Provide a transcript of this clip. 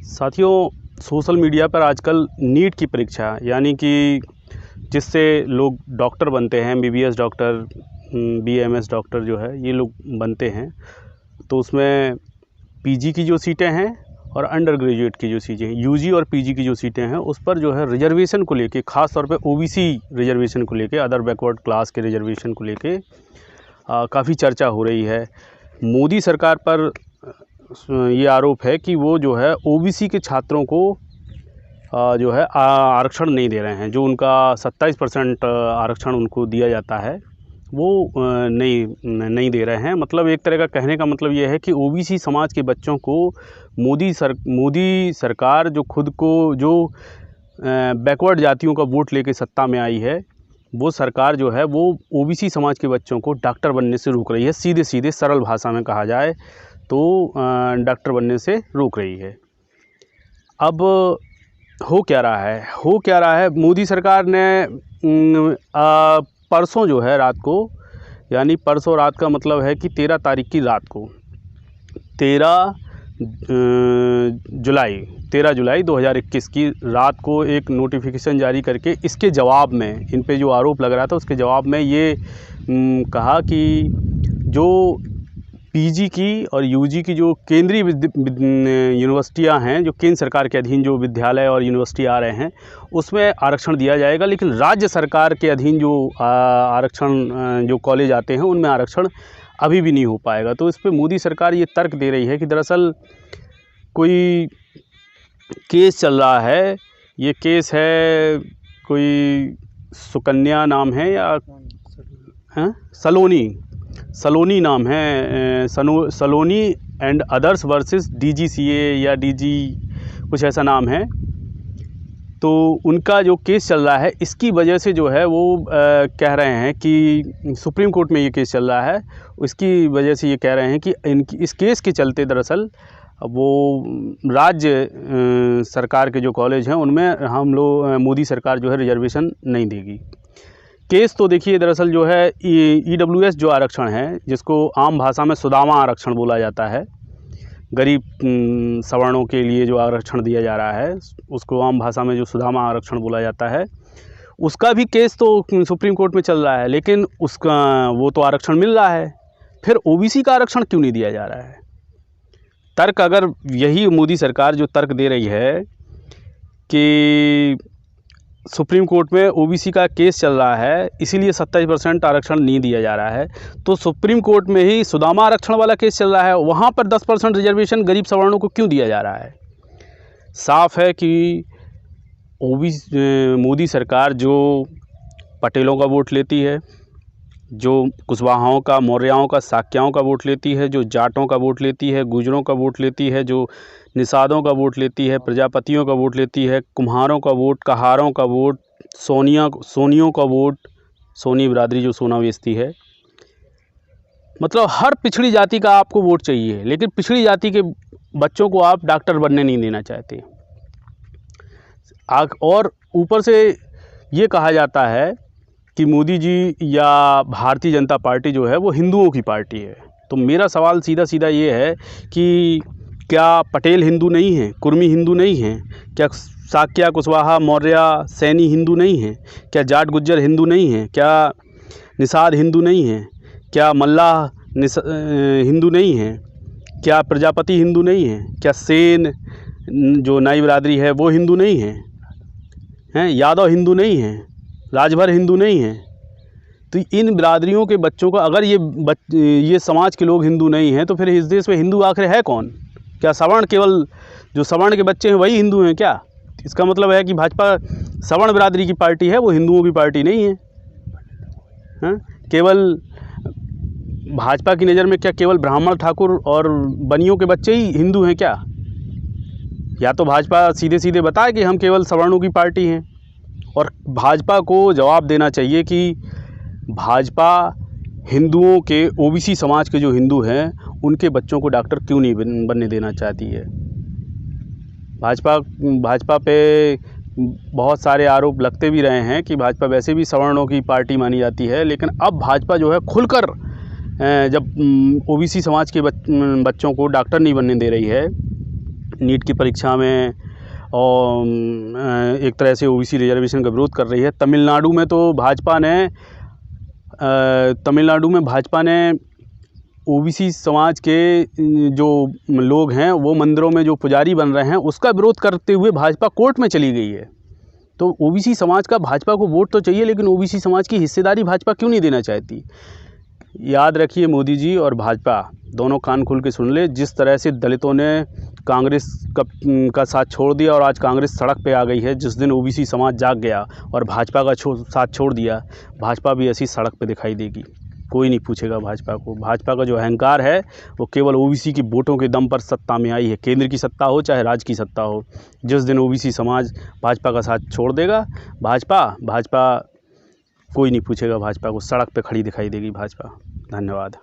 साथियों, social media पर आजकल नीट की परीक्षा यानी कि जिससे लोग डॉक्टर बनते हैं, एमबीबीएस डॉक्टर, बीएमएस डॉक्टर जो है ये लोग बनते हैं, तो उसमें पीजी की जो सीटें हैं और अंडर ग्रेजुएट की जो सीटें हैं, यूजी और पीजी की जो सीटें हैं, उस पर जो है रिजर्वेशन को लेके, ख़ास तौर पे ओबीसी रिजर्वेशन को लेके, अदर बैकवर्ड क्लास के रिजर्वेशन को लेके काफ़ी चर्चा हो रही है। मोदी सरकार पर ये आरोप है कि वो जो है ओबीसी के छात्रों को जो है आरक्षण नहीं दे रहे हैं। जो उनका 27% आरक्षण उनको दिया जाता है वो नहीं दे रहे हैं। मतलब एक तरह का कहने का मतलब ये है कि ओबीसी समाज के बच्चों को मोदी सरकार जो खुद को जो बैकवर्ड जातियों का वोट लेके सत्ता में आई है, वो सरकार जो है वो ओबीसी समाज के बच्चों को डॉक्टर बनने से रोक रही है। सीधे सीधे सरल भाषा में कहा जाए तो डॉक्टर बनने से रोक रही है। अब हो क्या रहा है, मोदी सरकार ने परसों जो है रात को, यानी परसों रात का मतलब है कि 13 तारीख की रात को, 13 जुलाई 2021 की रात को एक नोटिफिकेशन जारी करके इसके जवाब में, इन पे जो आरोप लग रहा था उसके जवाब में ये कहा कि जो पीजी की और यूजी की जो केंद्रीय यूनिवर्सिटियां हैं, जो केंद्र सरकार के अधीन जो विद्यालय और यूनिवर्सिटी आ रहे हैं, उसमें आरक्षण दिया जाएगा, लेकिन राज्य सरकार के अधीन जो आरक्षण जो कॉलेज आते हैं उनमें आरक्षण अभी भी नहीं हो पाएगा। तो इस पर मोदी सरकार ये तर्क दे रही है कि दरअसल कोई केस चल रहा है। ये केस है, कोई सुकन्या नाम है या सलोनी नाम है, सलोनी एंड अदर्स वर्सेस डीजीसीए या डीजी कुछ ऐसा नाम है। तो उनका जो केस चल रहा है, इसकी वजह से जो है वो कह रहे हैं कि सुप्रीम कोर्ट में ये केस चल रहा है, इसकी वजह से ये कह रहे हैं कि इस केस के चलते दरअसल वो राज्य सरकार के जो कॉलेज हैं उनमें हम लोग मोदी सरकार जो है रिजर्वेशन नहीं देगी। केस तो देखिए दरअसल जो है ईडब्ल्यूएस जो आरक्षण है, जिसको आम भाषा में सुदामा आरक्षण बोला जाता है, गरीब सवर्णों के लिए जो आरक्षण दिया जा रहा है उसको आम भाषा में जो सुदामा आरक्षण बोला जाता है, उसका भी केस तो सुप्रीम कोर्ट में चल रहा है, लेकिन उसका वो तो आरक्षण मिल रहा है, फिर ओबीसी का आरक्षण क्यों नहीं दिया जा रहा है? तर्क अगर यही मोदी सरकार जो तर्क दे रही है कि सुप्रीम कोर्ट में ओबीसी का केस चल रहा है इसीलिए 27% आरक्षण नहीं दिया जा रहा है, तो सुप्रीम कोर्ट में ही सुदामा आरक्षण वाला केस चल रहा है, वहाँ पर 10% रिजर्वेशन गरीब सवर्णों को क्यों दिया जा रहा है? साफ है कि मोदी सरकार जो पटेलों का वोट लेती है, जो कुशवाहाओं का, मौर्याओं का, साक्याओं का वोट लेती है, जो जाटों का वोट लेती है, गुजरों का वोट लेती है, जो निषादों का वोट लेती है, प्रजापतियों का वोट लेती है, कुम्हारों का वोट, कहारों का वोट, सोनियों का वोट, सोनी बिरादरी जो सोना बेचती है, मतलब हर पिछड़ी जाति का आपको वोट चाहिए, लेकिन पिछड़ी जाति के बच्चों को आप डॉक्टर बनने नहीं देना चाहते। और ऊपर से ये कहा जाता है कि मोदी जी या भारतीय जनता पार्टी जो है वो हिंदुओं की पार्टी है। तो मेरा सवाल सीधा ये है कि क्या पटेल हिंदू नहीं हैं, कुर्मी हिंदू नहीं हैं, क्या साक्या, कुशवाहा, मौर्य, सैनी हिंदू नहीं हैं, क्या जाट गुज्जर हिंदू नहीं हैं, क्या निषाद हिंदू नहीं हैं, क्या मल्लाह हिंदू नहीं हैं, क्या प्रजापति हिंदू नहीं हैं, क्या सेन जो नाई बिरादरी है वो हिंदू नहीं हैं, यादव हिंदू नहीं हैं, राजभर हिंदू नहीं हैं? तो इन बिरादरियों के बच्चों का अगर ये समाज के लोग हिंदू नहीं हैं तो फिर इस देश में हिंदू आखिर है कौन? क्या सवर्ण, केवल जो सवर्ण के बच्चे हैं वही हिंदू हैं क्या? इसका मतलब है कि भाजपा सवर्ण बिरादरी की पार्टी है, वो हिंदुओं की पार्टी नहीं है। केवल भाजपा की नज़र में क्या केवल ब्राह्मण, ठाकुर और बनियों के बच्चे ही हिंदू हैं क्या? या तो भाजपा सीधे बताए कि हम केवल सवर्णों की पार्टी हैं, और भाजपा को जवाब देना चाहिए कि भाजपा हिंदुओं के, ओबीसी समाज के जो हिंदू हैं उनके बच्चों को डॉक्टर क्यों नहीं बनने देना चाहती है। भाजपा पे बहुत सारे आरोप लगते भी रहे हैं कि भाजपा वैसे भी सवर्णों की पार्टी मानी जाती है, लेकिन अब भाजपा जो है खुलकर जब ओबीसी समाज के बच्चों को डॉक्टर नहीं बनने दे रही है नीट की परीक्षा में और एक तरह से ओबीसी रिजर्वेशन का विरोध कर रही है। तमिलनाडु में तो भाजपा ने ओबीसी समाज के जो लोग हैं वो मंदिरों में जो पुजारी बन रहे हैं उसका विरोध करते हुए भाजपा कोर्ट में चली गई है। तो ओबीसी समाज का भाजपा को वोट तो चाहिए, लेकिन ओबीसी समाज की हिस्सेदारी भाजपा क्यों नहीं देना चाहती। याद रखिए, मोदी जी और भाजपा दोनों कान खोल के सुन ले। जिस तरह से दलितों ने कांग्रेस का साथ छोड़ दिया और आज कांग्रेस सड़क पे आ गई है, जिस दिन ओबीसी समाज जाग गया और भाजपा का साथ छोड़ दिया, भाजपा भी ऐसी सड़क पे दिखाई देगी। कोई नहीं पूछेगा भाजपा को। भाजपा का जो अहंकार है वो केवल ओबीसी की वोटों के दम पर सत्ता में आई है। केंद्र की सत्ता हो चाहे राज्य की सत्ता हो, जिस दिन ओबीसी समाज भाजपा का साथ छोड़ देगा, भाजपा कोई नहीं पूछेगा भाजपा को। सड़क पे खड़ी दिखाई देगी भाजपा। धन्यवाद।